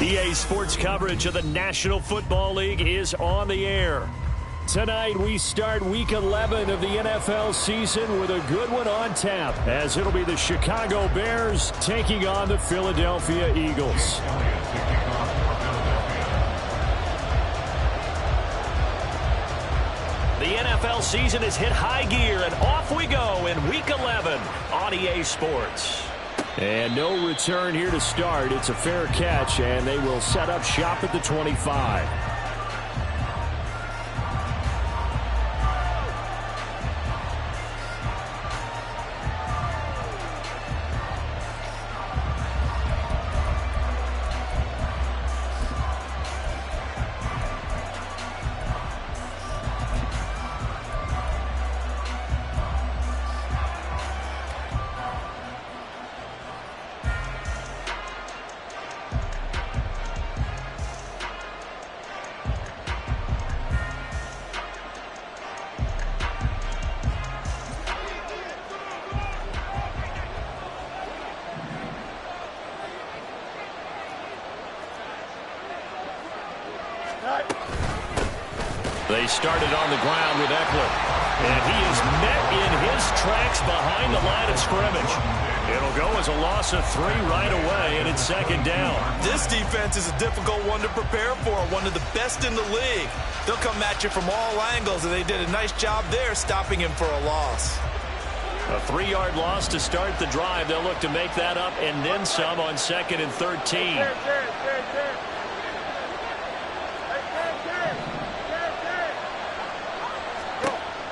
EA Sports coverage of the National Football League is on the air. Tonight, we start Week 11 of the NFL season with a good one on tap, as it'll be the Chicago Bears taking on the Philadelphia Eagles. The NFL season has hit high gear, and off we go in Week 11 on EA Sports. And no return here to start. It's a fair catch, and they will set up shop at the 25. They started on the ground with Eckler, and he is met in his tracks behind the line of scrimmage. It'll go as a loss of 3 right away, and it's second down. This defense is a difficult one to prepare for, one of the best in the league. They'll come at you from all angles, and they did a nice job there stopping him for a loss. A 3-yard loss to start the drive. They'll look to make that up and then some on 2nd and 13.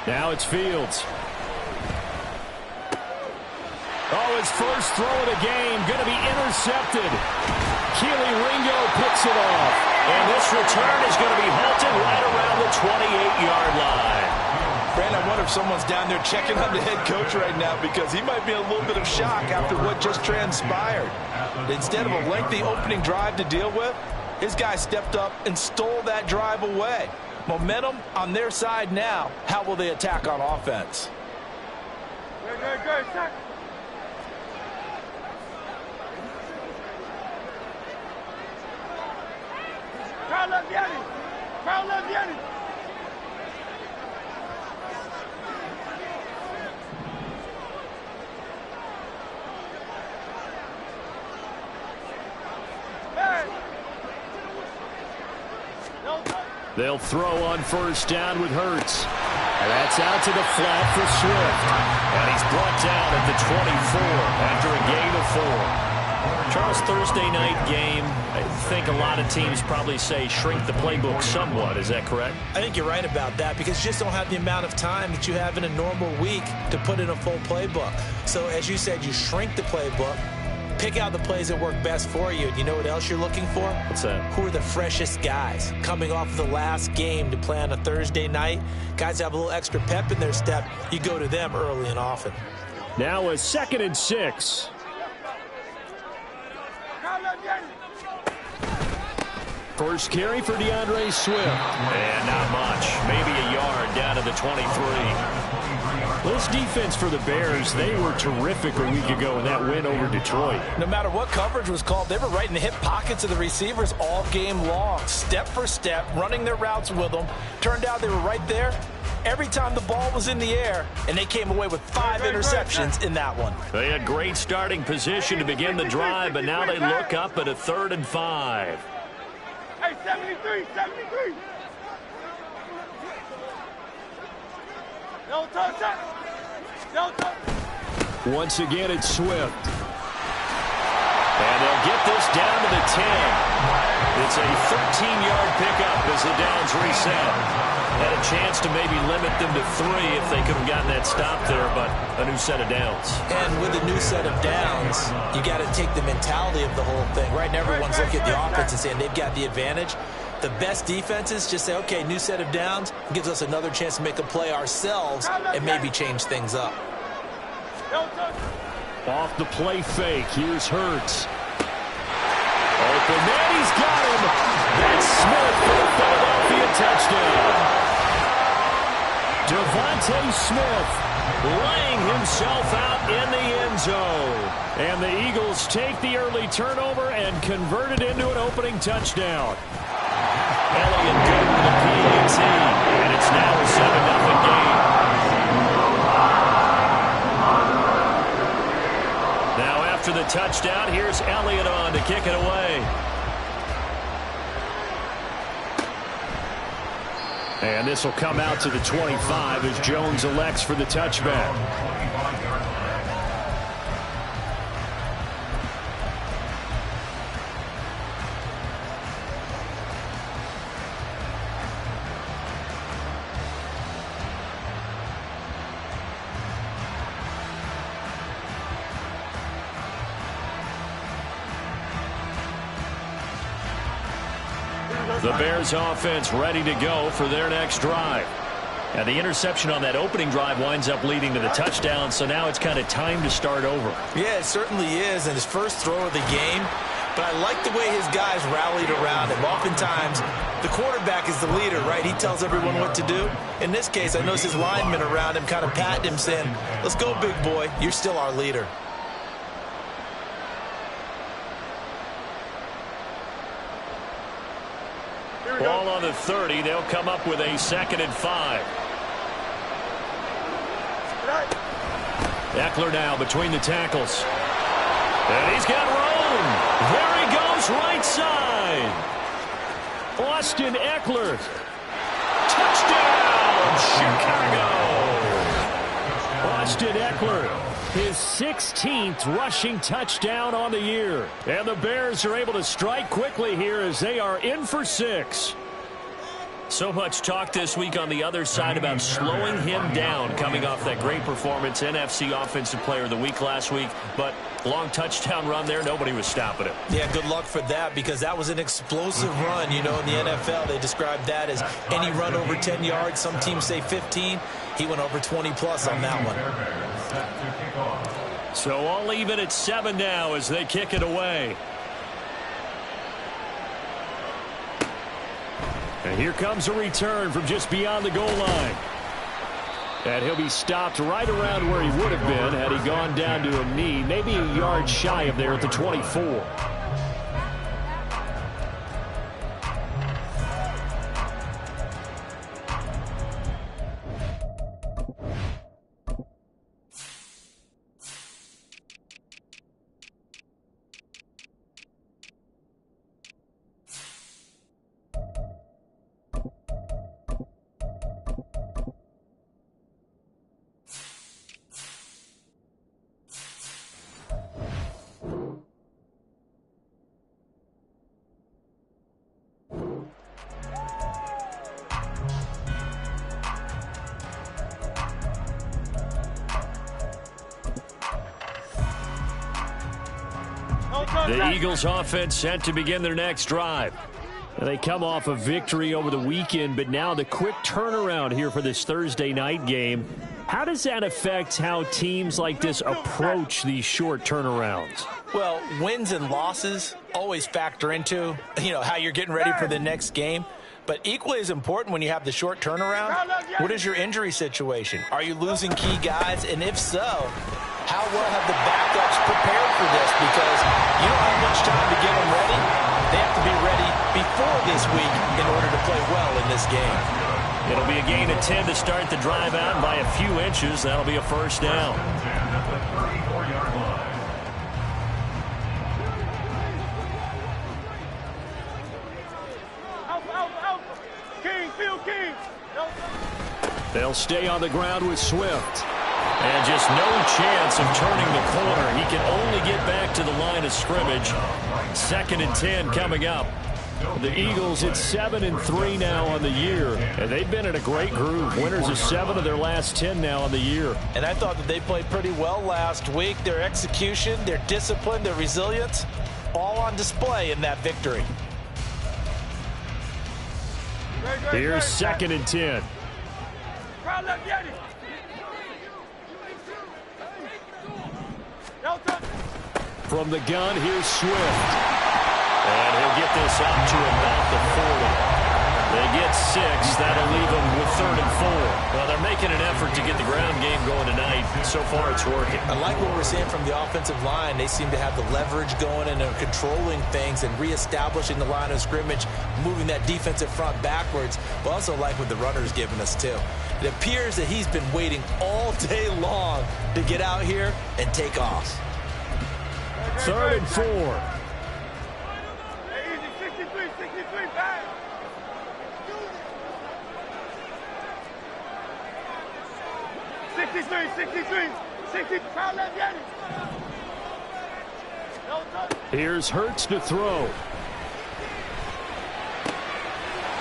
Now it's Fields. Oh, his first throw of the game going to be intercepted. Keely Ringo picks it off. And this return is going to be halted right around the 28-yard line. Brand, I wonder if someone's down there checking on the head coach right now, because he might be in a little bit of shock after what just transpired. Instead of a lengthy opening drive to deal with, his guy stepped up and stole that drive away. Momentum on their side now. How will they attack on offense? Good, Chuck. Carl Vianney. They'll throw on first down with Hurts. And that's out to the flat for Swift. And he's brought down at the 24 after a gain of 4. Charles, Thursday night game, I think a lot of teams probably say shrink the playbook somewhat. Is that correct? I think you're right about that, because you just don't have the amount of time that you have in a normal week to put in a full playbook. So as you said, you shrink the playbook. Pick out the plays that work best for you. And you know what else you're looking for? What's that? Who are the freshest guys coming off the last game to play on a Thursday night? Guys have a little extra pep in their step. You go to them early and often. Now a 2nd and 6. First carry for DeAndre Swift. And not much. Maybe a yard down to the 23. This defense for the Bears, they were terrific a week ago in that win over Detroit. No matter what coverage was called, they were right in the hip pockets of the receivers all game long, step for step, running their routes with them. Turned out they were right there every time the ball was in the air, and they came away with 5 interceptions in that one. They had great starting position to begin the drive, but now they look up at a 3rd and 5. Hey, 73. No touch. Once again, it's Swift. And they'll get this down to the 10. It's a 13-yard pickup as the downs reset. Had a chance to maybe limit them to 3 if they could have gotten that stop there, but a new set of downs. And with a new set of downs, you got to take the mentality of the whole thing. Right now, everyone's looking at the offense and saying they've got the advantage. The best defenses just say, okay, new set of downs, gives us another chance to make a play ourselves and maybe change things up. Off the play fake, here's Hurts. Open man, he's got him. That's Smith for the Philadelphia touchdown. Devontae Smith laying himself out in the end zone. And the Eagles take the early turnover and convert it into an opening touchdown. Elliott good with the PAT, and it's now a 7-0 game. Now after the touchdown, here's Elliott on to kick it away. And this will come out to the 25 as Jones elects for the touchback. The Bears offense ready to go for their next drive. And the interception on that opening drive winds up leading to the touchdown, so now it's kind of time to start over. Yeah, it certainly is, and his first throw of the game. But I like the way his guys rallied around him. Oftentimes, the quarterback is the leader, right? He tells everyone what to do. In this case, I noticed his linemen around him kind of patting him, saying, "Let's go, big boy. You're still our leader." Ball on the 30. They'll come up with a 2nd and 5. Eckler now between the tackles. And he's got room. There he goes, right side. Austin Eckler. Touchdown, Chicago. Austin Eckler, his 16th rushing touchdown on the year. And the Bears are able to strike quickly here as they are in for 6. So much talk this week on the other side about slowing him down coming off that great performance, NFC Offensive Player of the Week last week. But long touchdown run there, nobody was stopping it. Yeah, good luck for that, because that was an explosive run. You know, in the NFL, they describe that as any run over 10 yards. Some teams say 15. He went over 20-plus on that one. So all even at 7 now as they kick it away. And here comes a return from just beyond the goal line. And he'll be stopped right around where he would have been had he gone down to a knee, maybe a yard shy of there at the 24. The Eagles offense set to begin their next drive. They come off a victory over the weekend, but now the quick turnaround here for this Thursday night game. How does that affect how teams like this approach these short turnarounds? Well, wins and losses always factor into, how you're getting ready for the next game. But equally as important when you have the short turnaround, what is your injury situation? Are you losing key guys? And if so, how well have the backups prepared for this? Because you don't have much time to get them ready. They have to be ready before this week in order to play well in this game. It'll be a gain of 10 to start the drive out, and by a few inches, that'll be a first down. They'll stay on the ground with Swift. And just no chance of turning the corner. He can only get back to the line of scrimmage. 2nd and 10 coming up. The Eagles at 7-3 now on the year. And they've been in a great groove. Winners of 7 of their last 10 now on the year. And I thought that they played pretty well last week. Their execution, their discipline, their resilience, all on display in that victory. Here's 2nd and 10. From the gun, here's Swift. And he'll get this out to about the 40. They get 6. That'll leave them with 3rd and 4. Well, they're making an effort to get the ground game going tonight. So far, it's working. I like what we're seeing from the offensive line. They seem to have the leverage going and they're controlling things and reestablishing the line of scrimmage, moving that defensive front backwards. But also like what the runner's giving us, too. It appears that he's been waiting all day long to get out here and take off. 3rd and 4. Hey, easy, 63, 63, back. 63, 63, 60, foul left, Yanni. No touch. Here's Hurts to throw.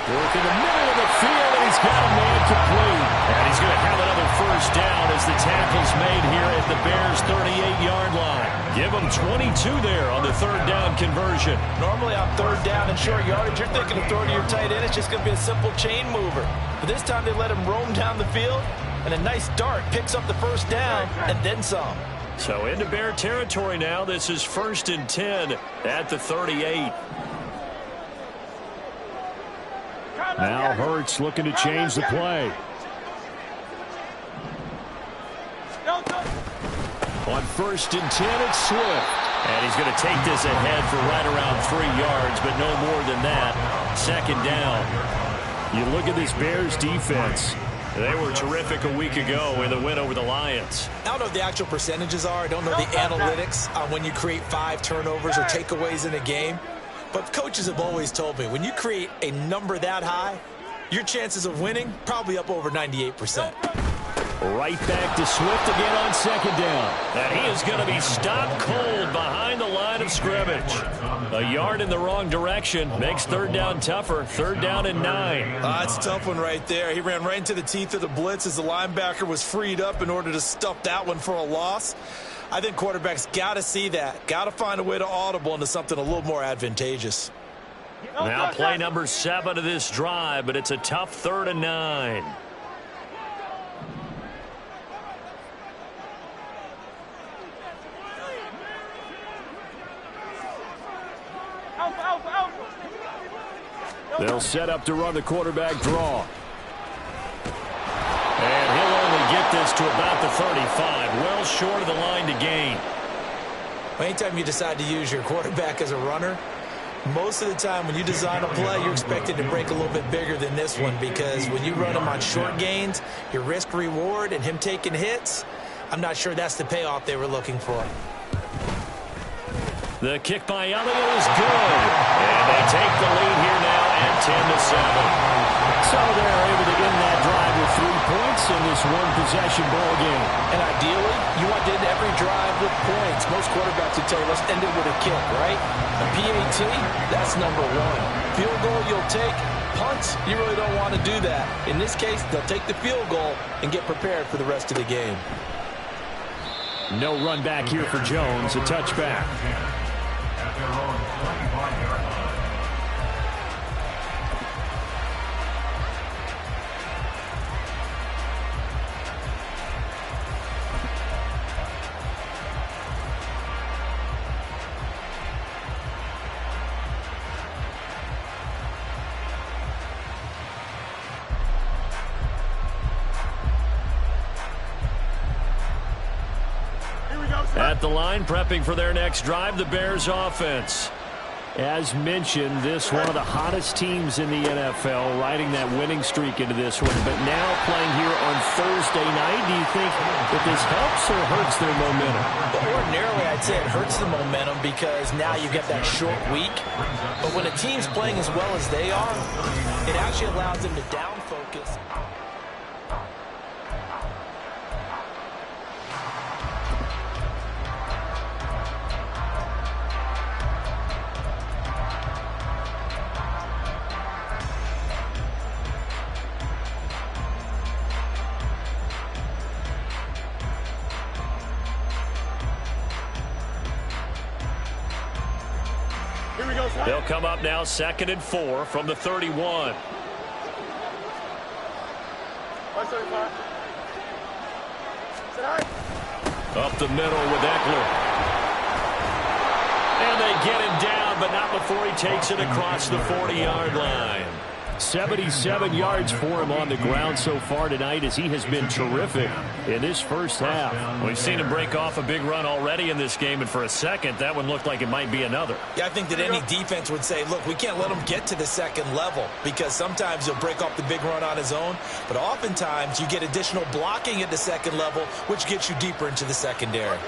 Work in the middle of the field, and he's got a man complete. And he's going to have another 1st down as the tackle's made here at the Bears' 38-yard line. Give them 22 there on the 3rd down conversion. Normally on 3rd down and short yardage, you're thinking of throwing to your tight end. It's just going to be a simple chain mover. But this time they let him roam down the field, and a nice dart picks up the 1st down and then some. So into Bear territory now. This is 1st and 10 at the 38. Now Hurts looking to change the play. On 1st and 10, it's Swift. And he's going to take this ahead for right around 3 yards, but no more than that. 2nd down. You look at this Bears defense. They were terrific a week ago in the win over the Lions. I don't know what the actual percentages are. I don't know the analytics on when you create 5 turnovers or takeaways in a game. But coaches have always told me, when you create a number that high, your chances of winning probably up over 98%. Right back to Swift again on 2nd down. And he is going to be stopped cold behind the line of scrimmage. A yard in the wrong direction makes 3rd down tougher. 3rd down and 9. That's a tough one right there. He ran right into the teeth of the blitz as the linebacker was freed up in order to stuff that one for a loss. I think quarterbacks got to see that. Got to find a way to audible into something a little more advantageous. Now play number 7 of this drive, but it's a tough 3rd and 9. They'll set up to run the quarterback draw. And he'll only get this to about the 35, well short of the line to gain. Anytime you decide to use your quarterback as a runner, most of the time when you design a play, you're expected to break a little bit bigger than this one, because when you run him on short gains, your risk-reward and him taking hits, I'm not sure that's the payoff they were looking for. The kick by Elliott is good. And they take the lead here now at 10-7. So they're able to end that drive with 3 points in this one-possession ball game. And ideally, you want to end every drive with points. Most quarterbacks would tell you, let's end it with a kick, right? A PAT, that's number 1. Field goal you'll take. Punts, you really don't want to do that. In this case, they'll take the field goal and get prepared for the rest of the game. No run back here for Jones, a touchback. At the line, prepping for their next drive, the Bears offense. As mentioned, this one of the hottest teams in the NFL, riding that winning streak into this one. But now playing here on Thursday night, do you think that this helps or hurts their momentum? Well, ordinarily, I'd say it hurts the momentum because now you get that short week. But when a team's playing as well as they are, it actually allows them to down focus. They'll come up now 2nd and 4 from the 31. Up the middle with Eckler. And they get him down, but not before he takes it across the 40-yard line. 77 yards for him on the ground so far tonight, as he has been terrific in this first half. We've seen him break off a big run already in this game, and for a second, that one looked like it might be another. Yeah, I think that any defense would say, look, we can't let him get to the second level, because sometimes he'll break off the big run on his own, but oftentimes you get additional blocking at the second level, which gets you deeper into the secondary.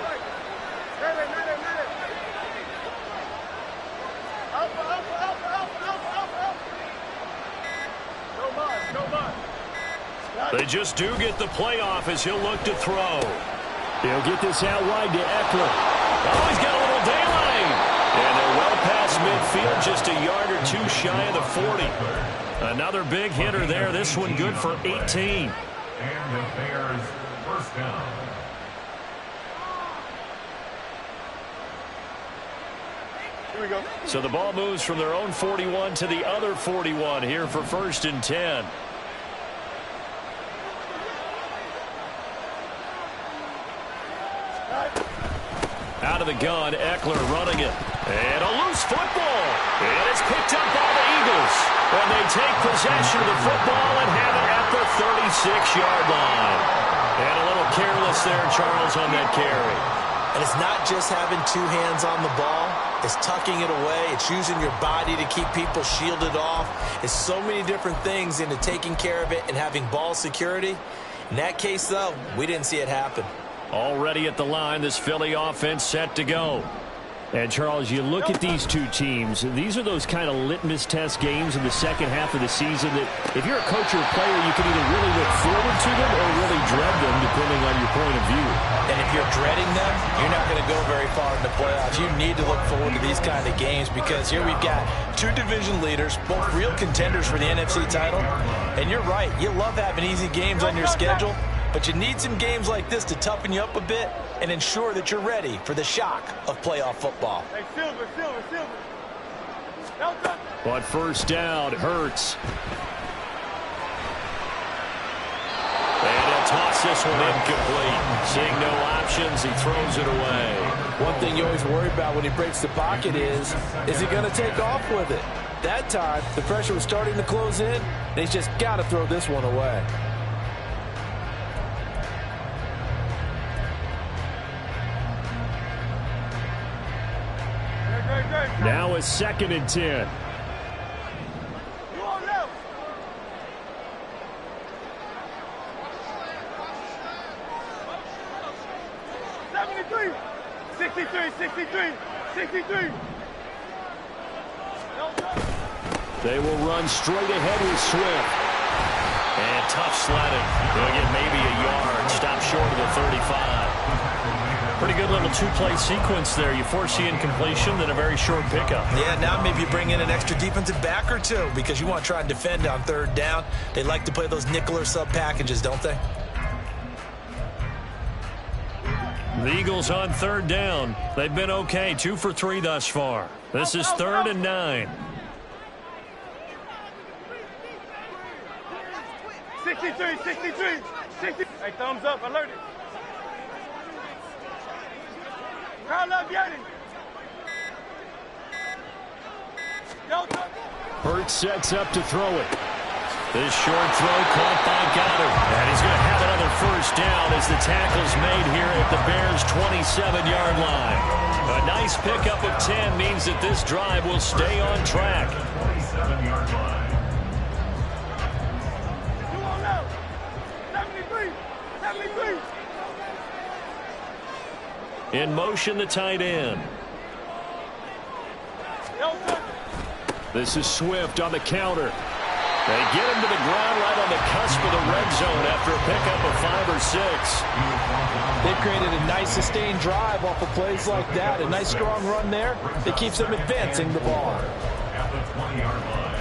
They just do get the playoff as he'll look to throw. He'll get this out wide to Eckler. Oh, he's got a little daylight. And they're well past midfield, just a yard or two shy of the 40. Another big hitter there. This one good for 18. And the Bears first down. Here we go. So the ball moves from their own 41 to the other 41 here for 1st and 10. Out of the gun, Eckler running it. And a loose football. And it's picked up by the Eagles. And they take possession of the football and have it at the 36-yard line. And a little careless there, Charles, on that carry. And it's not just having two hands on the ball. It's tucking it away. It's using your body to keep people shielded off. It's so many different things into taking care of it and having ball security. In that case, though, we didn't see it happen. Already at the line, this Philly offense set to go. And, Charles, you look at these two teams, these are those kind of litmus test games in the second half of the season that if you're a coach or a player, you can either really look forward to them or really dread them, depending on your point of view. And if you're dreading them, you're not going to go very far in the playoffs. You need to look forward to these kind of games, because here we've got two division leaders, both real contenders for the NFC title. And you're right, you love having easy games on your schedule, but you need some games like this to toughen you up a bit and ensure that you're ready for the shock of playoff football. Hey, Silver. On 1st down, Hurts. And he'll toss this one incomplete. Seeing no options, he throws it away. One thing you always worry about when he breaks the pocket is he going to take off with it? That time, the pressure was starting to close in, and he's just got to throw this one away. Now it's 2nd and 10. You on left. $73. 63. They will run straight ahead with Swift. And tough sledding. They'll get maybe a yard. Stop short of the 35. Pretty good little two-play sequence there. You force the incompletion, then a very short pickup. Yeah, now maybe you bring in an extra defensive back or two, because you want to try and defend on 3rd down. They like to play those nickel or sub packages, don't they? The Eagles on 3rd down. They've been okay, 2 for 3 thus far. This is 3rd and 9. 63. 60. Hey, thumbs up, alert it. Crowd up, Yeti. Hurts sets up to throw it. This short throw caught by Goddard. And he's going to have another 1st down as the tackle's made here at the Bears' 27-yard line. A nice pickup of 10 means that this drive will stay on track. 27-yard line. You on left. 73. In motion, the tight end. This is Swift on the counter. They get him to the ground right on the cusp of the red zone after a pickup of 5 or 6. They've created a nice sustained drive off of plays like that. A nice strong run there that keeps them advancing the ball. At the 20-yard line.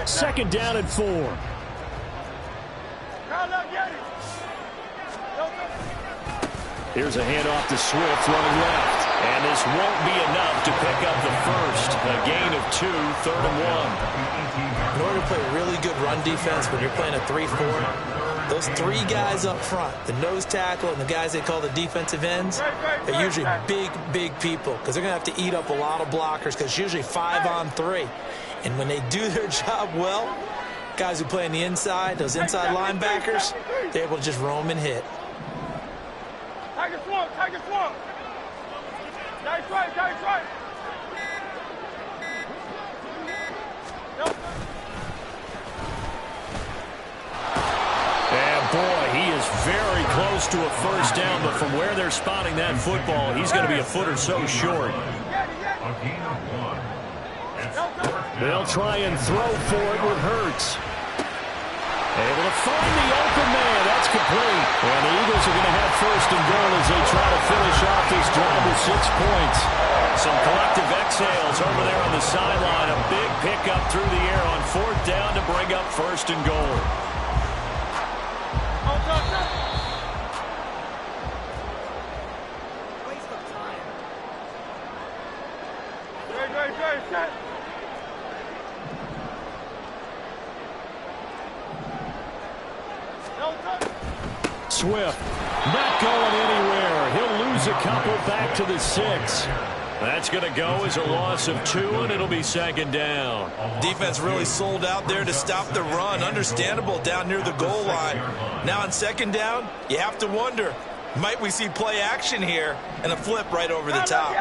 2nd down and 4. Here's a handoff to Swift running left. And this won't be enough to pick up the first. A gain of 2, 3rd and 1. In order to play really good run defense when you're playing a 3-4, those three guys up front, the nose tackle and the guys they call the defensive ends, are usually big people because they're going to have to eat up a lot of blockers because it's usually 5-on-3. And when they do their job well, guys who play on the inside, those inside linebackers, they're able to just roam and hit. Tiger swamp, tiger swamp. Nice right, nice right. And boy, he is very close to a first down, but from where they're spotting that football, he's going to be a foot or so short. A gain of 1. It's 4th down. They'll try and throw for it with Hurts. Able to find the open man. That's complete. And the Eagles are going to have first and goal as they try to finish off this drive with 6 points. Some collective exhales over there on the sideline. A big pickup through the air on 4th down to bring up first and goal. Swift not going anywhere. He'll lose a couple back to the 6. That's going to go as a loss of 2, and it'll be 2nd down. Defense really sold out there to stop the run. Understandable down near the goal line. Now on 2nd down, you have to wonder, might we see play action here and a flip right over the top?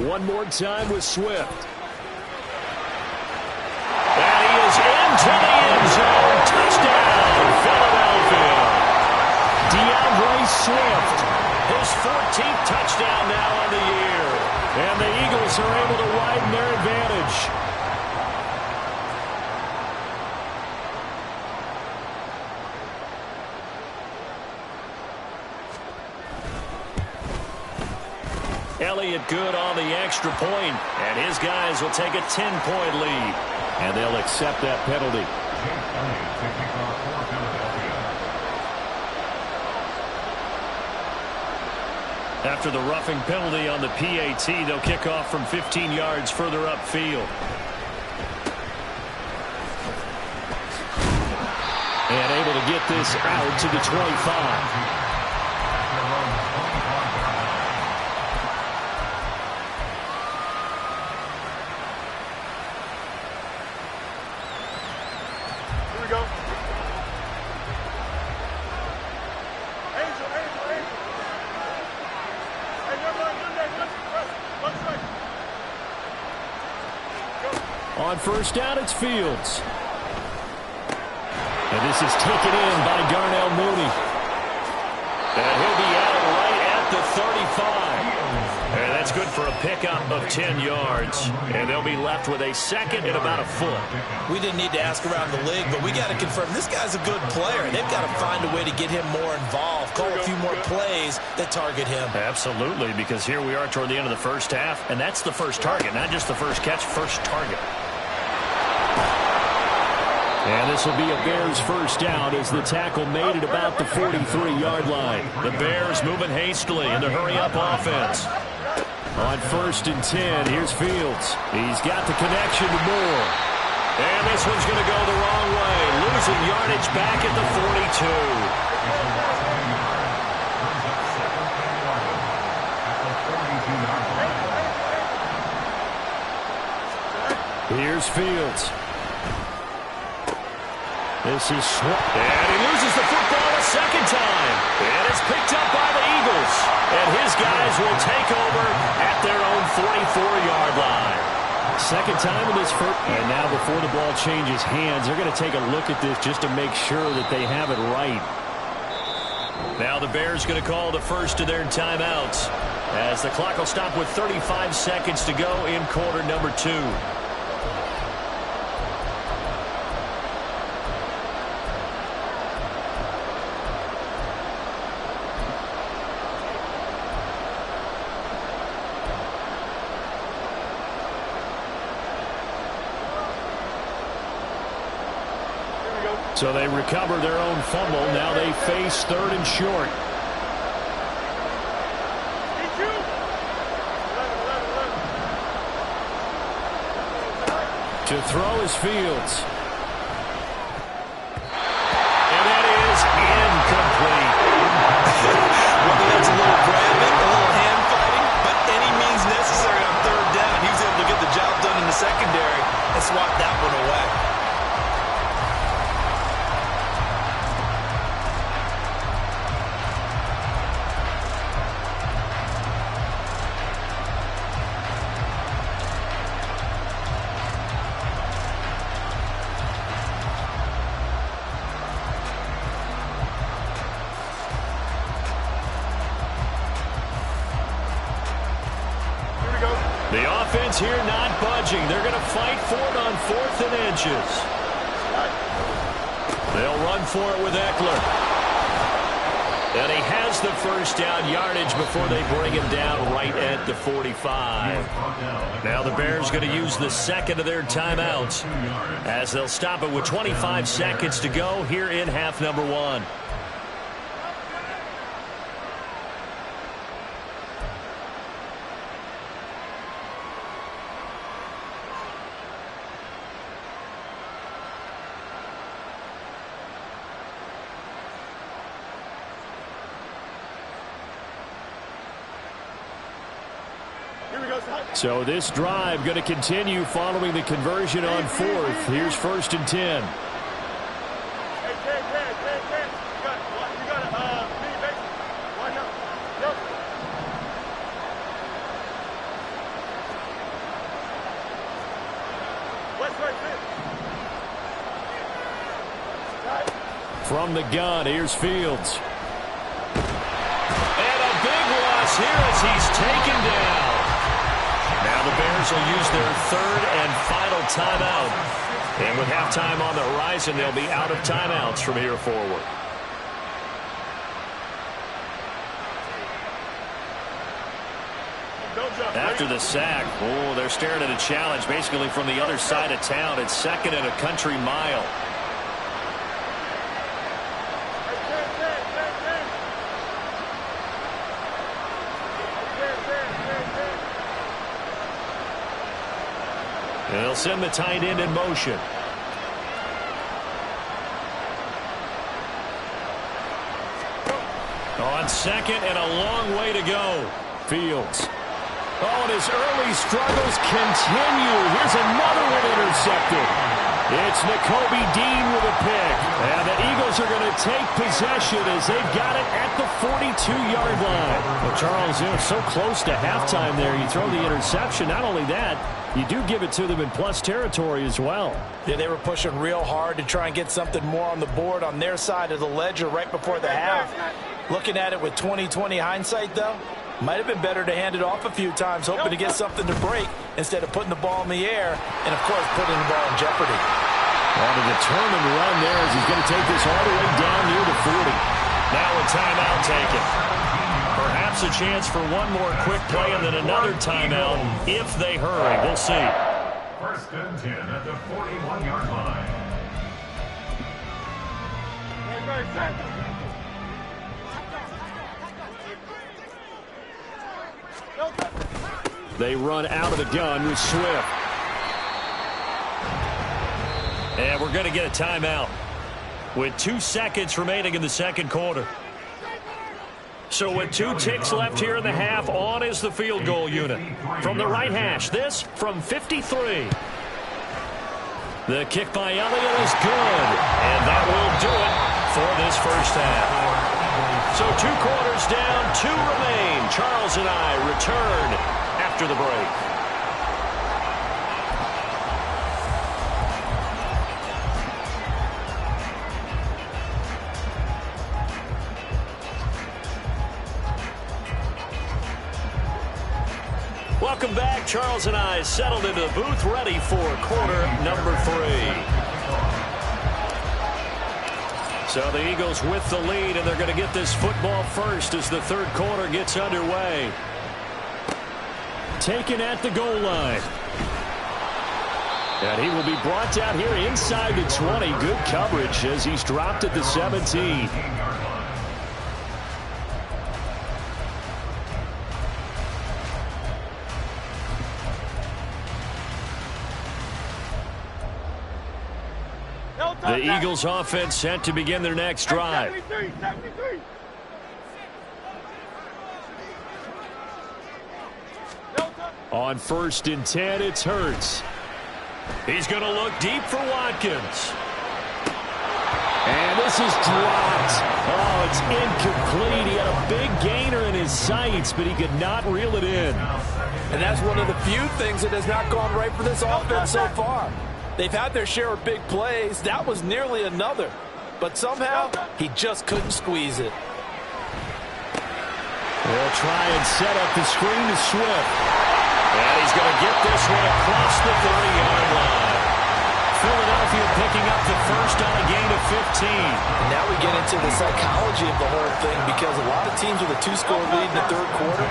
One more time with Swift. And he is into the end zone. Touchdown, Philadelphia. DeAndre Swift. His 14th touchdown now on the year. And the Eagles are able to widen their advantage. Elliott good on the extra point, and his guys will take a 10-point lead. And they'll accept that penalty. Chase Elliott to kick off for Philadelphia. After the roughing penalty on the PAT, they'll kick off from 15 yards further upfield. And able to get this out to the 25. On first down, it's Fields. And this is taken in by Darnell Mooney. And he'll be out right at the 35. And that's good for a pickup of 10 yards. And they'll be left with a 2nd and about a foot. We didn't need to ask around the league, but we got to confirm this guy's a good player. They've got to find a way to get him more involved, call a few more plays that target him. Absolutely, because here we are toward the end of the first half, and that's the first target, not just the first catch, first target. And this will be a Bears first down as the tackle made at about the 43-yard line. The Bears moving hastily in the hurry-up offense. On 1st and 10, here's Fields. He's got the connection to Moore. And this one's going to go the wrong way. Losing yardage back at the 42. Here's Fields. This is swapped. And he loses the football a 2nd time. And it's picked up by the Eagles. And his guys will take over at their own 44-yard line. 2nd time in this first. And now before the ball changes hands, they're going to take a look at this just to make sure that they have it right. Now the Bears going to call the first of their timeouts as the clock will stop with 35 seconds to go in quarter number 2. So they recover their own fumble. Now they face 3rd and short. To throw is Fields. Eagles here not budging. They're going to fight for it on 4th and inches. They'll run for it with Eckler. And he has the first down yardage before they bring him down right at the 45. Now the Bears going to use the second of their timeouts as they'll stop it with 25 seconds to go here in half number 1. So this drive going to continue following the conversion on 4th. Here's 1st and 10. From the gun, here's Fields. And a big loss here as he's taken down. Now the Bears will use their 3rd and final timeout. And with halftime on the horizon, they'll be out of timeouts from here forward. After the sack, they're staring at a challenge basically from the other side of town. It's 2nd and a country mile. And they'll send the tight end in motion. On 2nd and a long way to go. Fields. Oh, and his early struggles continue. Here's another one intercepted. It's Nakobe Dean with a pick. And the Eagles are going to take possession as they've got it at the 42-yard line. Well, Charles, they're so close to halftime there. You throw the interception. Not only that, you do give it to them in plus territory as well. Yeah, they were pushing real hard to try and get something more on the board on their side of the ledger right before the half. Looking at it with 20/20 hindsight, though, might have been better to hand it off a few times, hoping to get something to break instead of putting the ball in the air and, of course, putting the ball in jeopardy. On a determined run there as he's going to take this all the way down near the 40. Now a timeout taken. Perhaps a chance for one more quick play and then another timeout if they hurry. We'll see. 1st and 10 at the 41-yard line. They run out of the gun with Swift. And we're going to get a timeout with 2 seconds remaining in the second quarter. So with 2 ticks left here in the half, on is the field goal unit. From the right hash, this from 53. The kick by Elliott is good. And that will do it for this first half. So 2 quarters down, 2 remain. Charles and I return after the break. Welcome back. Charles and I settled into the booth, ready for quarter number 3. So the Eagles with the lead, and they're going to get this football first as the third quarter gets underway. Taken at the goal line. And he will be brought down here inside the 20. Good coverage as he's dropped at the 17. The Eagles offense set to begin their next drive. 73. On 1st and 10, it's Hurts. He's going to look deep for Watkins. And this is dropped. Oh, it's incomplete. He had a big gainer in his sights, but he could not reel it in. And that's one of the few things that has not gone right for this offense so far. They've had their share of big plays. That was nearly another. But somehow, he just couldn't squeeze it. They'll try and set up the screen to Swift. And he's going to get this one across the 30-yard line. Philadelphia picking up the first on a gain of 15. And now we get into the psychology of the whole thing, because a lot of teams with a 2-score lead in the third quarter,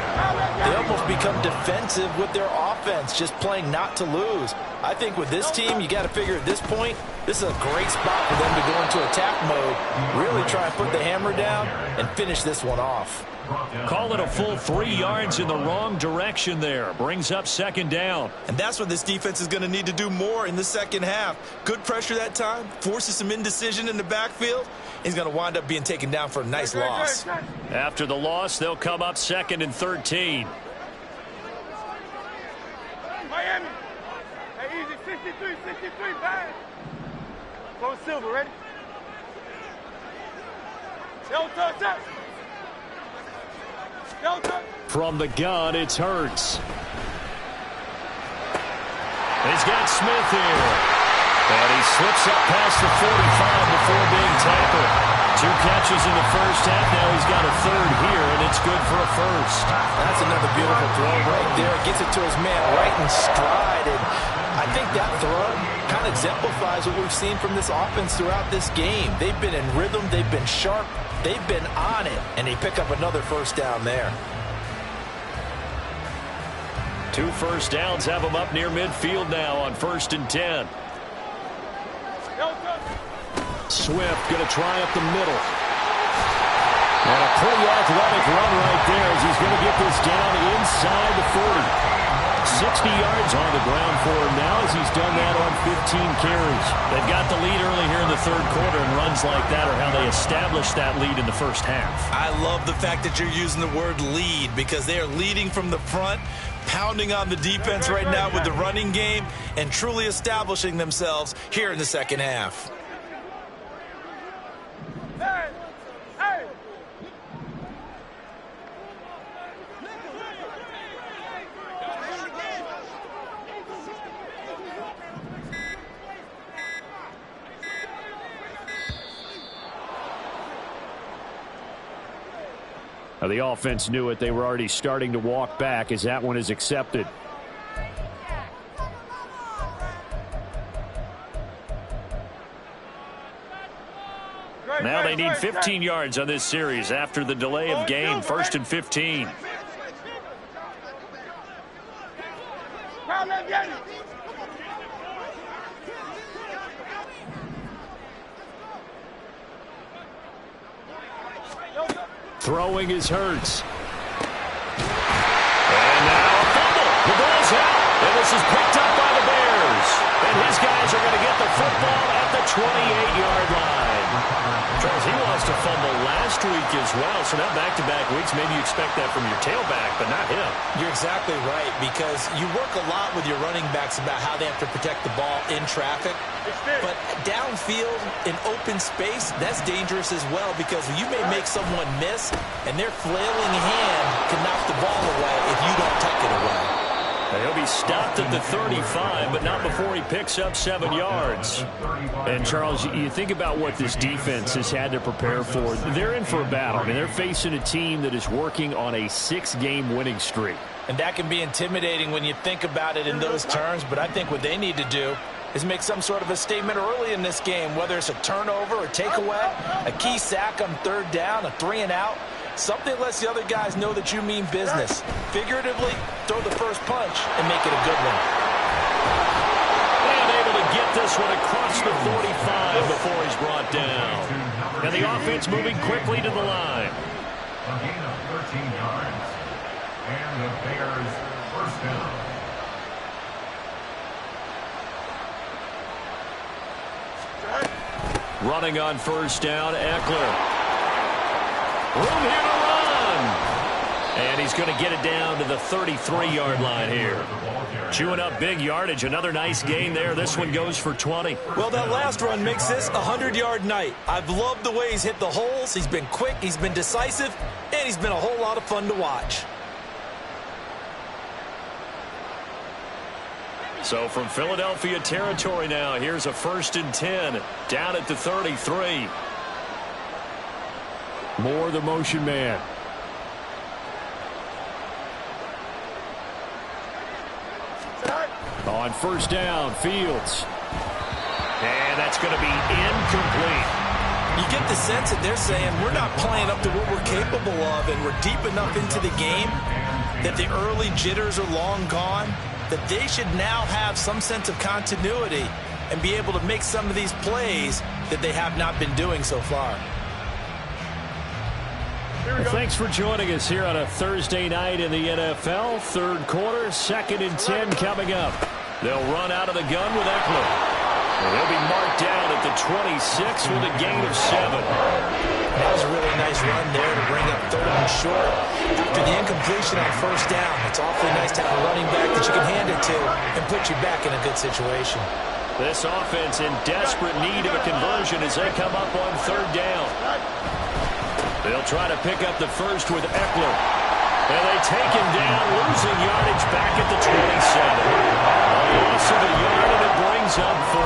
they almost become defensive with their offense, just playing not to lose. I think with this team, you got to figure at this point, this is a great spot for them to go into attack mode, really try and put the hammer down and finish this one off. Call it a full 3 yards in the wrong direction there. Brings up second down. And that's what this defense is going to need to do more in the second half. Good pressure that time, forces some indecision in the backfield. He's going to wind up being taken down for a nice loss. After the loss, they'll come up 2nd and 13. Miami. Hey, easy. 63, bang. Go Silver, ready? Yo, touch up. From the gun, it's Hurts. He's got Smith here. And he slips up past the 45 before being tackled. 2 catches in the first half. Now he's got a third here, and it's good for a first. That's another beautiful throw right there. Gets it to his man right in stride. And I think that throw kind of exemplifies what we've seen from this offense throughout this game. They've been in rhythm. They've been sharp. They've been on it, and they pick up another first down there. 2 first downs have them up near midfield now on 1st and 10. Swift going to try up the middle. And a pretty athletic run right there as he's going to get this down inside the 40. 60 yards on the ground for him now as he's done that on 15 carries. They've got the lead early here in the third quarter, and runs like that are how they established that lead in the first half. I love the fact that you're using the word lead, because they are leading from the front, pounding on the defense right now with the running game, and truly establishing themselves here in the second half. Now the offense knew it. They were already starting to walk back as that one is accepted. Now they need 15 yards on this series after the delay of game. 1st and 15. Throwing is Hurts. And now a fumble. The ball's out. And this is picked up by the Bears. And his guys are going to get the football at the 28-yard line. Charles, he lost a fumble last week as well. So now back-to-back weeks, maybe you expect that from your tailback, but not him. You're exactly right, because you work a lot with your running backs about how they have to protect the ball in traffic. But downfield in open space, that's dangerous as well, because you may make someone miss, and their flailing hand can knock the ball away if you don't tuck it away. He'll be stopped at the 35, but not before he picks up 7 yards. And, Charles, you think about what this defense has had to prepare for. They're in for a battle. I mean, they're facing a team that is working on a 6-game winning streak. And that can be intimidating when you think about it in those terms, but I think what they need to do is make some sort of a statement early in this game, whether it's a turnover, a takeaway, a key sack on 3rd down, a 3-and-out. Something that lets the other guys know that you mean business. Figuratively, throw the first punch and make it a good one. And able to get this one across the 45 before he's brought down. And the offense moving quickly to the line. A gain of 13 yards. And the Bears first down. Running on 1st down, Eckler. Room here to run. And he's going to get it down to the 33-yard line here. Chewing up big yardage. Another nice gain there. This one goes for 20. Well, that last run makes this a 100-yard night. I've loved the way he's hit the holes. He's been quick. He's been decisive. And he's been a whole lot of fun to watch. So from Philadelphia territory now, here's a 1st and 10 down at the 33. Moore, the motion man. On first down, Fields. And that's going to be incomplete. You get the sense that they're saying we're not playing up to what we're capable of, and we're deep enough into the game that the early jitters are long gone, that they should now have some sense of continuity and be able to make some of these plays that they have not been doing so far. Well, thanks for joining us here on a Thursday night in the NFL. Third quarter, 2nd and 10 coming up. They'll run out of the gun with Eckler. And he'll be marked down at the 26 with a gain of 7. That was a really nice run there to bring up 3rd and short. After the incompletion on first down, it's awfully nice to have a running back that you can hand it to and put you back in a good situation. This offense in desperate need of a conversion as they come up on 3rd down. They'll try to pick up the first with Eckler. And they take him down, losing yardage back at the 27. A loss of a yard, and it brings up 4.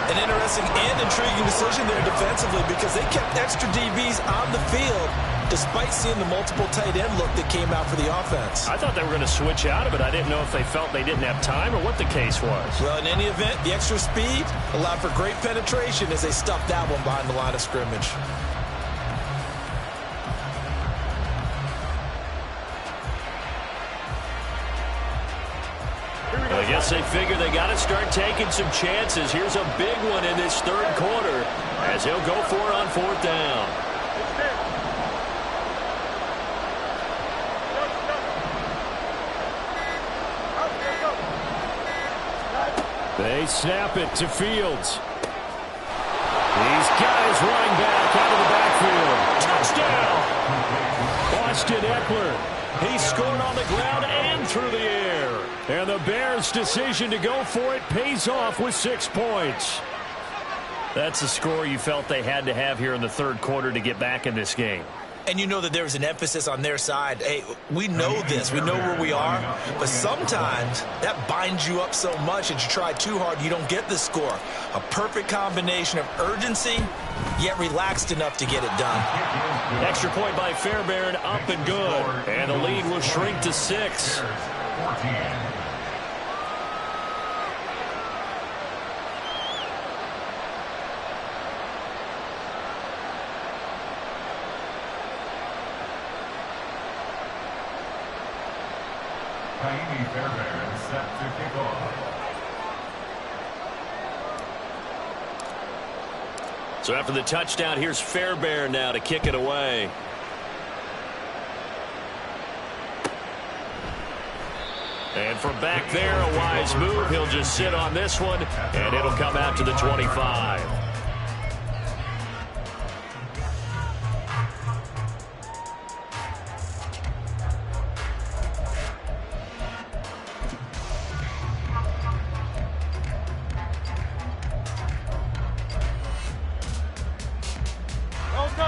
An interesting and intriguing decision there defensively because they kept extra DBs on the field despite seeing the multiple tight end look that came out for the offense. I thought they were going to switch out of it. I didn't know if they felt they didn't have time or what the case was. Well, in any event, the extra speed allowed for great penetration as they stuffed that one behind the line of scrimmage. I guess they figure they got to start taking some chances. Here's a big one in this 3rd quarter as he'll go for it on 4th down. They snap it to Fields. These guys running back out of the backfield. Touchdown! Austin Eckler. He scored on the ground and through the air. And the Bears' decision to go for it pays off with 6 points. That's a score you felt they had to have here in the 3rd quarter to get back in this game. And you know that there was an emphasis on their side. Hey, we know this. We know where we are. But sometimes that binds you up so much that you try too hard, you don't get the score. A perfect combination of urgency, yet relaxed enough to get it done. Extra point by Fairbairn, up and good. And the lead will shrink to 6. 14. Fairbairn set to kick off. So after the touchdown, here's Fairbairn now to kick it away. And from back there, a wise move. He'll just sit on this one, and it'll come out to the 25.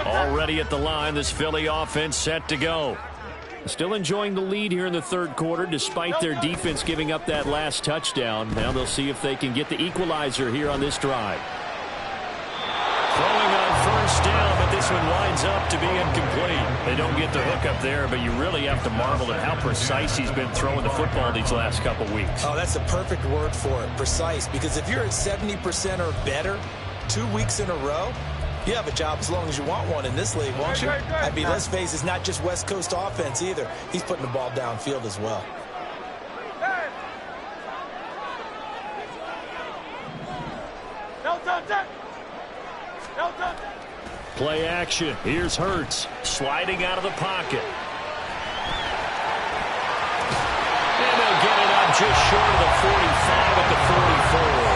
Already at the line, this Philly offense set to go. Still enjoying the lead here in the 3rd quarter despite their defense giving up that last touchdown. Now they'll see if they can get the equalizer here on this drive. Throwing on first down, but this one winds up to be incomplete. They don't get the hook up there, but you really have to marvel at how precise he's been throwing the football these last couple weeks. Oh, that's a perfect word for it, precise, because if you're at 70% or better 2 weeks in a row, you have a job as long as you want one in this league, won't you? I mean, let's face it, it's not just West Coast offense either. He's putting the ball downfield as well. Play action. Here's Hurts sliding out of the pocket. And they'll get it up just short of the 45 at the 44.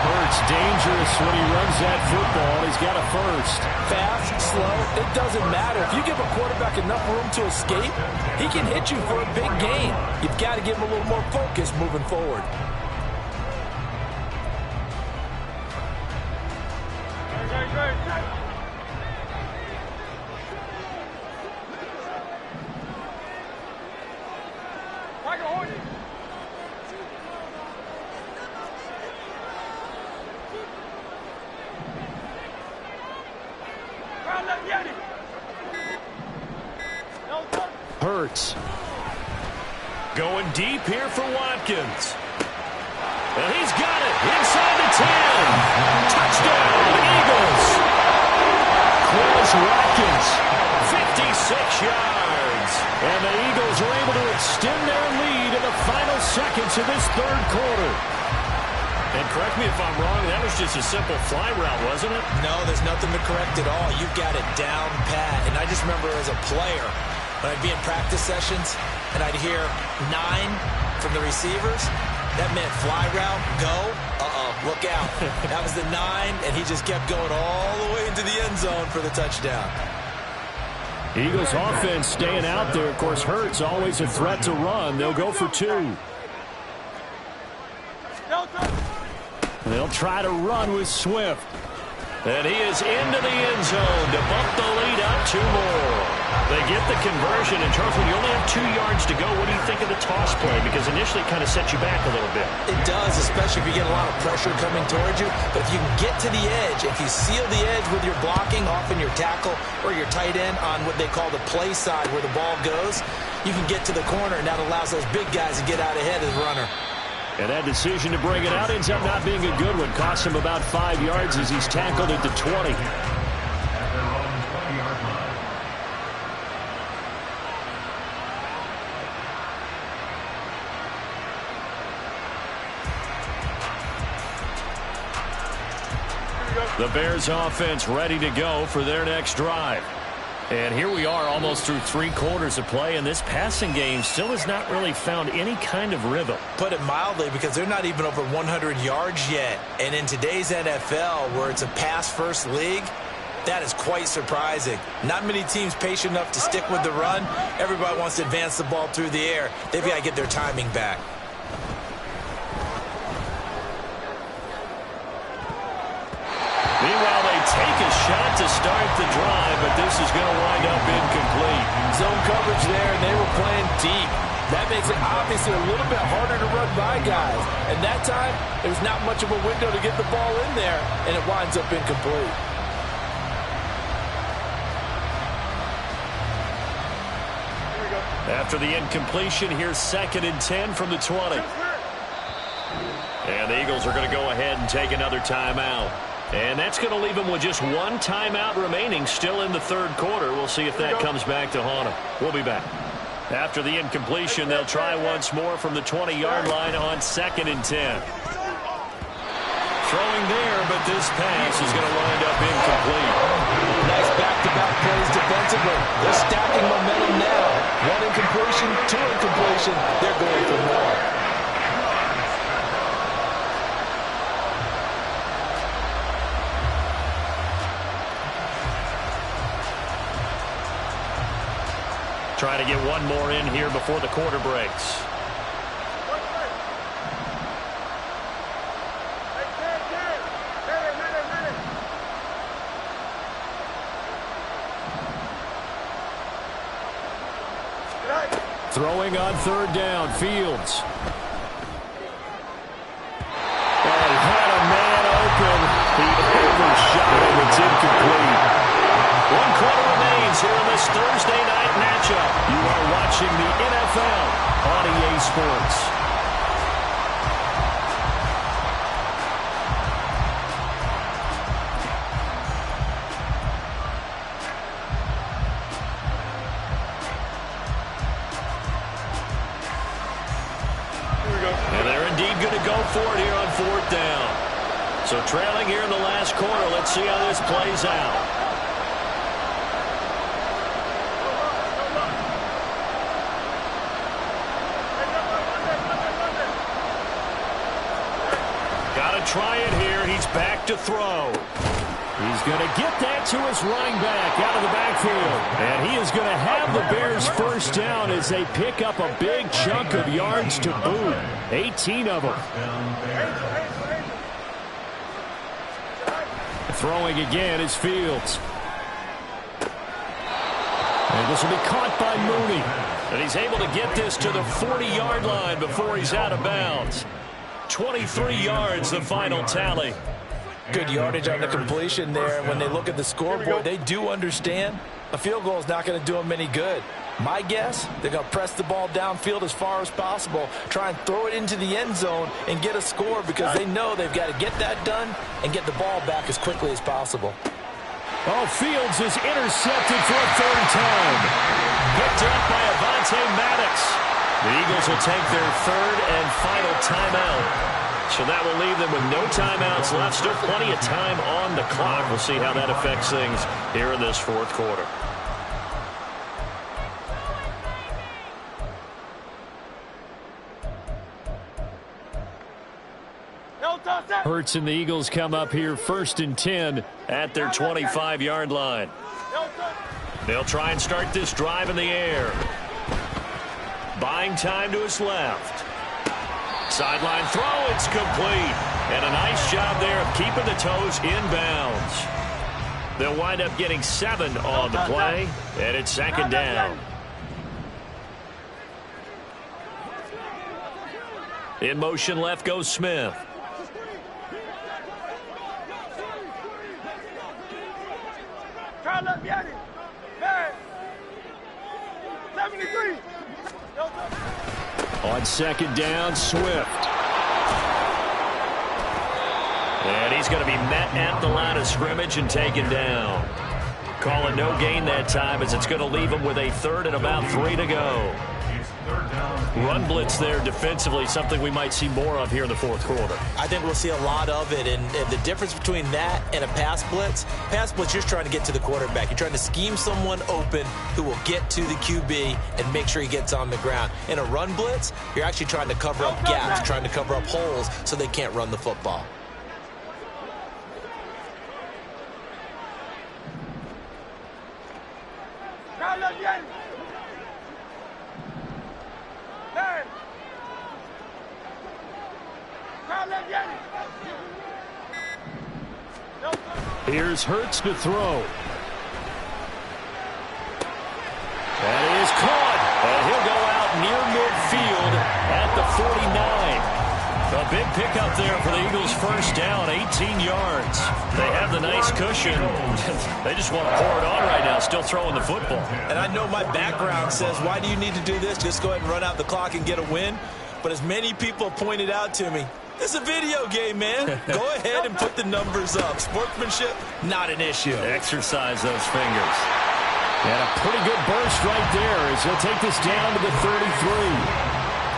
Hurts dangerous when he runs that football. He's got a first. Fast, slow, it doesn't matter. If you give a quarterback enough room to escape, he can hit you for a big gain. You've got to give him a little more focus moving forward. Hurts going deep here for Watkins. And he's got it inside the 10. Touchdown, Eagles. Quez Watkins, 56 yards. And the Eagles are able to extend their lead in the final seconds of this third quarter. And correct me if I'm wrong, that was just a simple fly route, wasn't it? No, there's nothing to correct at all. You've got it down pat. And I just remember as a player, when I'd be in practice sessions and I'd hear 9 from the receivers, that meant fly route, go, look out. That was the 9, and he just kept going all the way into the end zone for the touchdown. Eagles offense staying out there. Of course, Hurts always a threat to run. They'll go for 2. They'll try to run with Swift. And he is into the end zone to bump the lead up 2 more. They get the conversion. And, Charles, when you only have 2 yards to go, what do you think of the toss play? Because initially it kind of sets you back a little bit. It does, especially if you get a lot of pressure coming towards you. But if you can get to the edge, if you seal the edge with your blocking, often your tackle or your tight end on what they call the play side where the ball goes, you can get to the corner, and that allows those big guys to get out ahead of the runner. And that decision to bring it out ends up not being a good one. Costs him about 5 yards as he's tackled at the 20. The Bears offense ready to go for their next drive. And here we are almost through 3 quarters of play, and this passing game still has not really found any kind of rhythm. Put it mildly, because they're not even over 100 yards yet. And in today's NFL, where it's a pass-first league, that is quite surprising. Not many teams patient enough to stick with the run. Everybody wants to advance the ball through the air. They've got to get their timing back. Meanwhile, they take a shot to start the drive, but this is going to wind up incomplete. Zone coverage there, and they were playing deep. That makes it obviously a little bit harder to run by guys. And that time, there's not much of a window to get the ball in there, and it winds up incomplete. After the incompletion, here's 2nd and 10 from the 20. And the Eagles are going to go ahead and take another timeout. And that's going to leave them with just 1 timeout remaining still in the third quarter. We'll see if that comes back to haunt them. We'll be back. After the incompletion, they'll try once more from the 20-yard line on 2nd and 10. Throwing there, but this pass is going to wind up incomplete. Nice back-to-back plays defensively. They're stacking momentum now. 1 incompletion, 2 incompletion. They're going for more. Try to get 1 more in here before the quarter breaks. Throwing on 3rd down, Fields. Oh, had a man open. He overshot him. It's incomplete. 1 quarter remains here in this Thursday night matchup. You are watching the NFL on EA Sports. And they're indeed going to go for it here on 4th down. So trailing here in the last quarter. Let's see how this plays out. Try it here. He's back to throw. He's going to get that to his running back out of the backfield. And he is going to have the Bears first down as they pick up a big chunk of yards to boot. 18 of them. Throwing again is Fields. And this will be caught by Mooney. And he's able to get this to the 40-yard line before he's out of bounds. 23 yards, the final tally. Good yardage on the completion there. When they look at the scoreboard, they do understand a field goal is not going to do them any good. My guess, they're going to press the ball downfield as far as possible, try and throw it into the end zone and get a score because they know they've got to get that done and get the ball back as quickly as possible. Oh, Fields is intercepted for a third time. Picked up by Avonte Maddox. The Eagles will take their third and final timeout. So that will leave them with no timeouts left. Still plenty of time on the clock. We'll see how that affects things here in this fourth quarter. Hurts and the Eagles come up here 1st and 10 at their 25-yard line. They'll try and start this drive in the air. Buying time to his left. Sideline throw, it's complete. And a nice job there of keeping the toes inbounds. They'll wind up getting 7 on the play, and it's 2nd down. In motion left goes Smith. On 2nd down, Swift. And he's going to be met at the line of scrimmage and taken down. Calling no gain that time as it's going to leave him with a 3rd and about 3 to go. Run blitz there defensively, something we might see more of here in the fourth quarter. I think we'll see a lot of it, and the difference between that and a pass blitz, you're just trying to get to the quarterback. You're trying to scheme someone open who will get to the QB and make sure he gets on the ground. In a run blitz, you're actually trying to cover up gaps, trying to cover up holes so they can't run the football. Here's Hurts to throw. That is caught. And he'll go out near midfield at the 49. A big pickup there for the Eagles' first down, 18 yards. They have the nice cushion. They just want to pour it on right now, still throwing the football. And I know my background says, why do you need to do this? Just go ahead and run out the clock and get a win. But as many people pointed out to me, it's a video game, man. Go ahead and put the numbers up. Sportsmanship, not an issue. Exercise those fingers. And a pretty good burst right there as he'll take this down to the 33.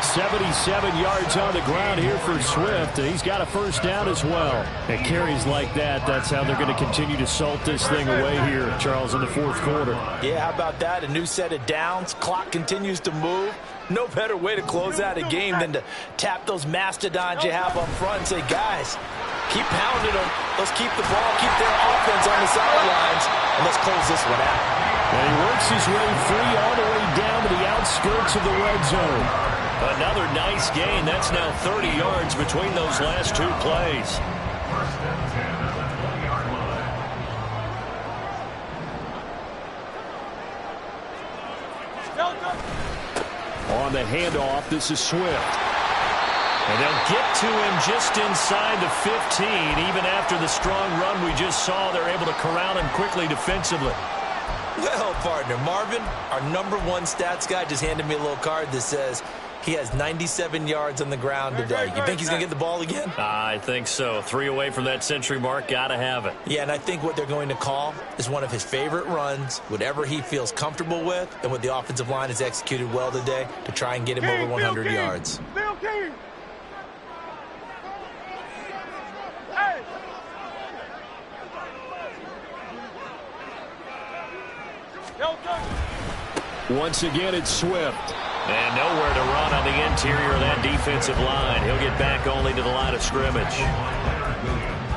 77 yards on the ground here for Swift. He's got a first down as well. And carries like that, that's how they're going to continue to salt this thing away here, Charles, in the fourth quarter. Yeah, how about that? A new set of downs. Clock continues to move. No better way to close out a game than to tap those mastodons you have up front and say, guys, keep pounding them. Let's keep the ball, keep their offense on the sidelines, and let's close this one out. And he works his way free all the way down to the outskirts of the red zone. Another nice gain. That's now 30 yards between those last 2 plays. First and 10 at the 20-yard line. On the handoff, this is Swift. And they'll get to him just inside the 15. Even after the strong run we just saw, they're able to corral him quickly defensively. Well, partner, Marvin, our #1 stats guy, just handed me a little card that says he has 97 yards on the ground today. You think he's going to get the ball again? I think so. 3 away from that century mark. Got to have it. Yeah, and I think what they're going to call is one of his favorite runs, whatever he feels comfortable with, and what the offensive line has executed well today to try and get him over 100 yards. Once again, it's Swift. And nowhere to run on the interior of that defensive line. He'll get back only to the line of scrimmage.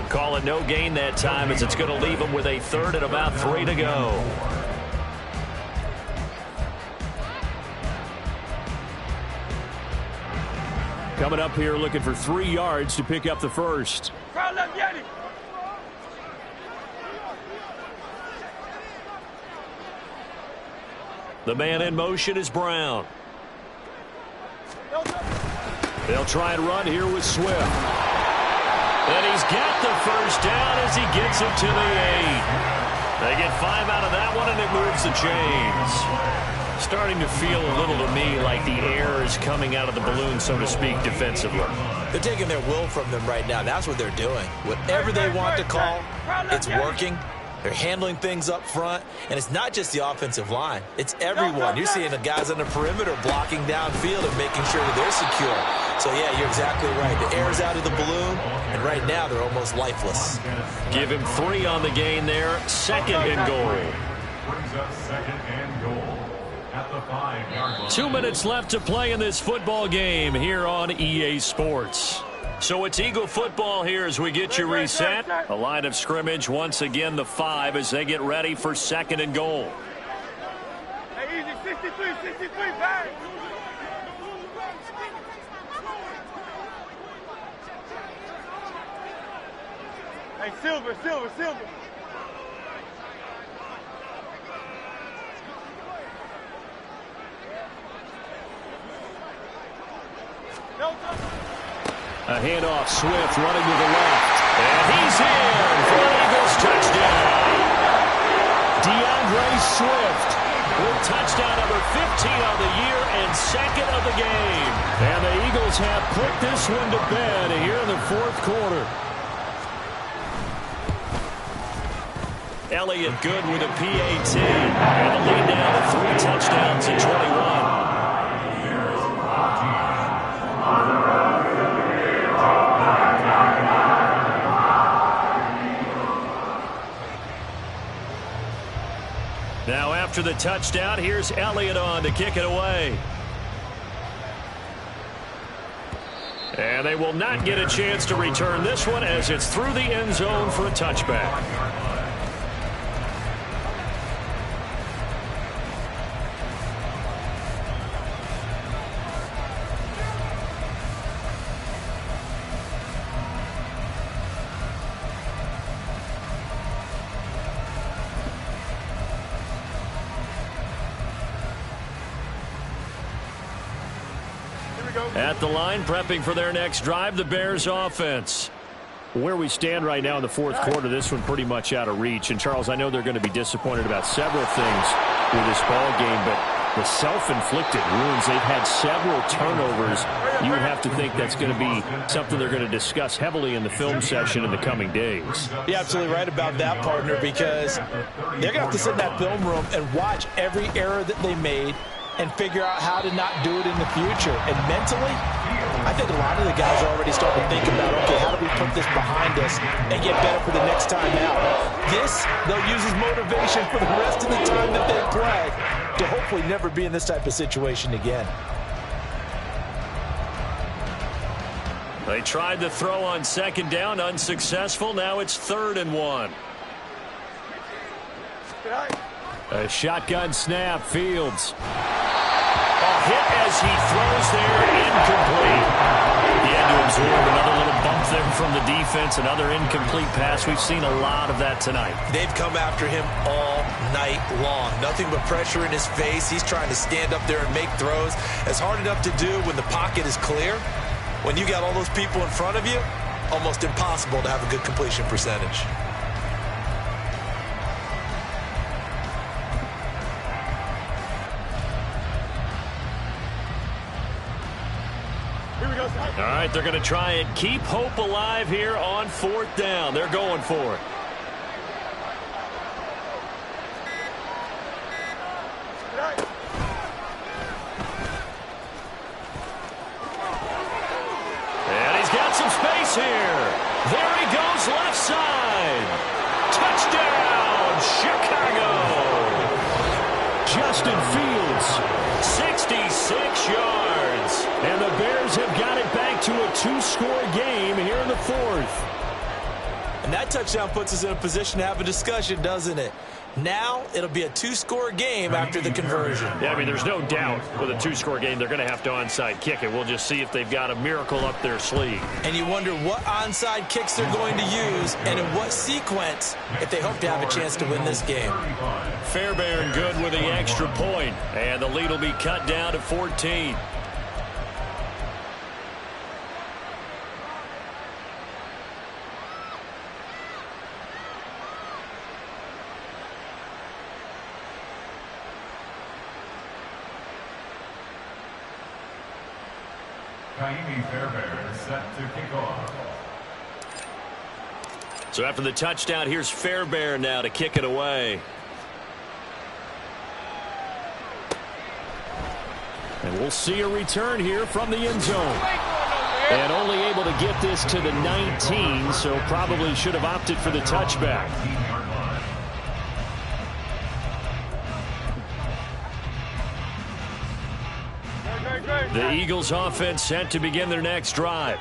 Call it no gain that time as it's going to leave him with a 3rd and about 3 to go. Coming up here looking for 3 yards to pick up the first. The man in motion is Brown. They'll try and run here with Swift. And he's got the first down as he gets it to the 8. They get 5 out of that one, and it moves the chains. Starting to feel a little to me like the air is coming out of the balloon, so to speak, defensively. They're taking their will from them right now. That's what they're doing. Whatever they want to call, it's working. They're handling things up front, and it's not just the offensive line. It's everyone. You're seeing the guys on the perimeter blocking downfield and making sure that they're secure. So, yeah, you're exactly right. The air's out of the balloon, and right now they're almost lifeless. Give him 3 on the gain there. 2nd and goal. Brings up 2nd and goal at the 5-yard line. 2 minutes left to play in this football game here on EA Sports. So it's Eagle football here as we get you reset. A line of scrimmage, once again, the 5 as they get ready for 2nd and goal. Hey, easy, 63, bang. Hey, silver. A handoff, Swift running to the left. And he's in for an Eagles touchdown. DeAndre Swift with touchdown number 15 on the year and 2nd of the game. And the Eagles have put this one to bed here in the 4th quarter. Elliott good with a PAT. And the lead now to 3 touchdowns at 21. Now after the touchdown, here's Elliott on to kick it away. And they will not get a chance to return this one as it's through the end zone for a touchback. At the line, prepping for their next drive, the Bears offense. Where we stand right now in the 4th quarter, this one pretty much out of reach. And, Charles, I know they're going to be disappointed about several things with this ball game, but the self-inflicted wounds, they've had several turnovers. You would have to think that's going to be something they're going to discuss heavily in the film session in the coming days. You're absolutely right about that, partner, because they're going to have to sit in that film room and watch every error that they made and figure out how to not do it in the future. And mentally, I think a lot of the guys are already starting to think about, okay, how do we put this behind us and get better for the next time out? This, they'll use as motivation for the rest of the time that they play to hopefully never be in this type of situation again. They tried to throw on 2nd down, unsuccessful. Now it's 3rd and 1. A shotgun snap, Fields. A hit as he throws there, incomplete. He had to absorb another little bump there from the defense, another incomplete pass. We've seen a lot of that tonight. They've come after him all night long. Nothing but pressure in his face. He's trying to stand up there and make throws. It's hard enough to do when the pocket is clear. When you got all those people in front of you, almost impossible to have a good completion percentage. All right, they're going to try and keep hope alive here on 4th down. They're going for it. And he's got some space here. There he goes, left side. Touchdown, Chicago. Justin Fields, 66 yards. And the Bears have got it back to a 2-score game here in the 4th. And that touchdown puts us in a position to have a discussion, doesn't it? Now it'll be a 2-score game after the conversion. Yeah, I mean, there's no doubt with a 2-score game, they're going to have to onside kick it. We'll just see if they've got a miracle up their sleeve. And you wonder what onside kicks they're going to use and in what sequence if they hope to have a chance to win this game. Fairbairn good with the extra point, and the lead will be cut down to 14. Fairbairn set to kick off. So after the touchdown, here's Fairbairn now to kick it away. And we'll see a return here from the end zone. And only able to get this to the 19, so probably should have opted for the touchback. The Eagles offense set to begin their next drive.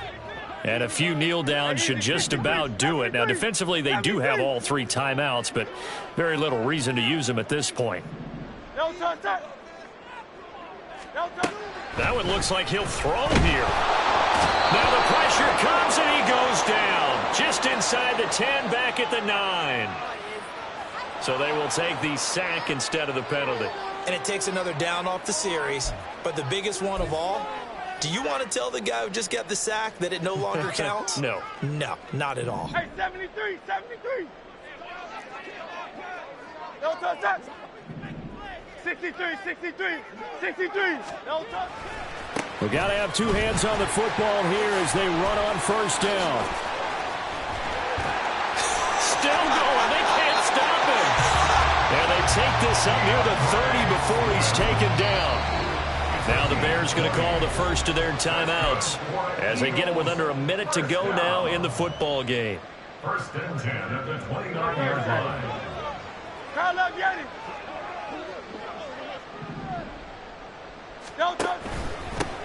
And a few kneel downs should just about do it. Now, defensively, they do have all 3 timeouts, but very little reason to use them at this point. That one looks like he'll throw here. Now the pressure comes and he goes down. Just inside the 10, back at the 9. So they will take the sack instead of the penalty. And it takes another down off the series. But the biggest one of all, do you want to tell the guy who just got the sack that it no longer counts? No. No, not at all. Hey, 73, 73. No touch. 63, 63, 63. No touch. We've got to have 2 hands on the football here as they run on first down. Still going. They can't stop him. And they take this up near the 30 before he's taken down. Now the Bears going to call the first of their timeouts as they get it with under a minute to go now in the football game. First and 10 at the 29-yard line. Crowd up, Yanni. No touch.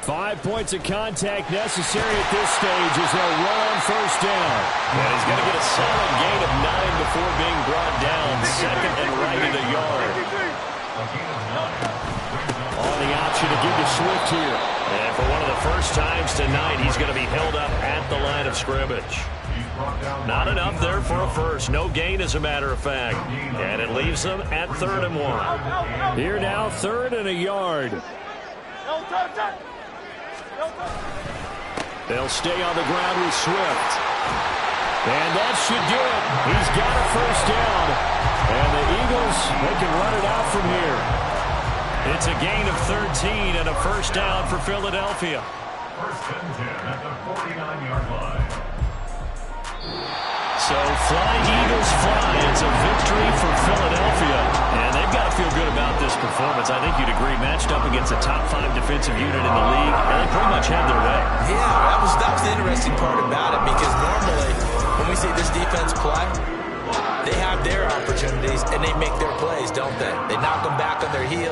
5 points of contact necessary at this stage as they'll run on first down. And he's going to get a solid gain of 9 before being brought down. Second and right at a yard. On the option to give to Swift here. And for one of the first times tonight, he's going to be held up at the line of scrimmage. Not enough there for a first. No gain, as a matter of fact. And it leaves them at 3rd and 1. Here now, 3rd and a yard. No touch. They'll stay on the ground with Swift. And that should do it. He's got a first down. And the Eagles, they can run it out from here. It's a gain of 13 and a first down for Philadelphia. First and 10 at the 49-yard line. So fly, Eagles, fly. It's a victory for Philadelphia. And they've got to feel good about this performance. I think you'd agree, matched up against a top 5 defensive unit in the league, and they pretty much had their way. Yeah, that was the interesting part about it, because normally when we see this defense play, they have their opportunities and they make their plays, don't they? They knock them back on their heels.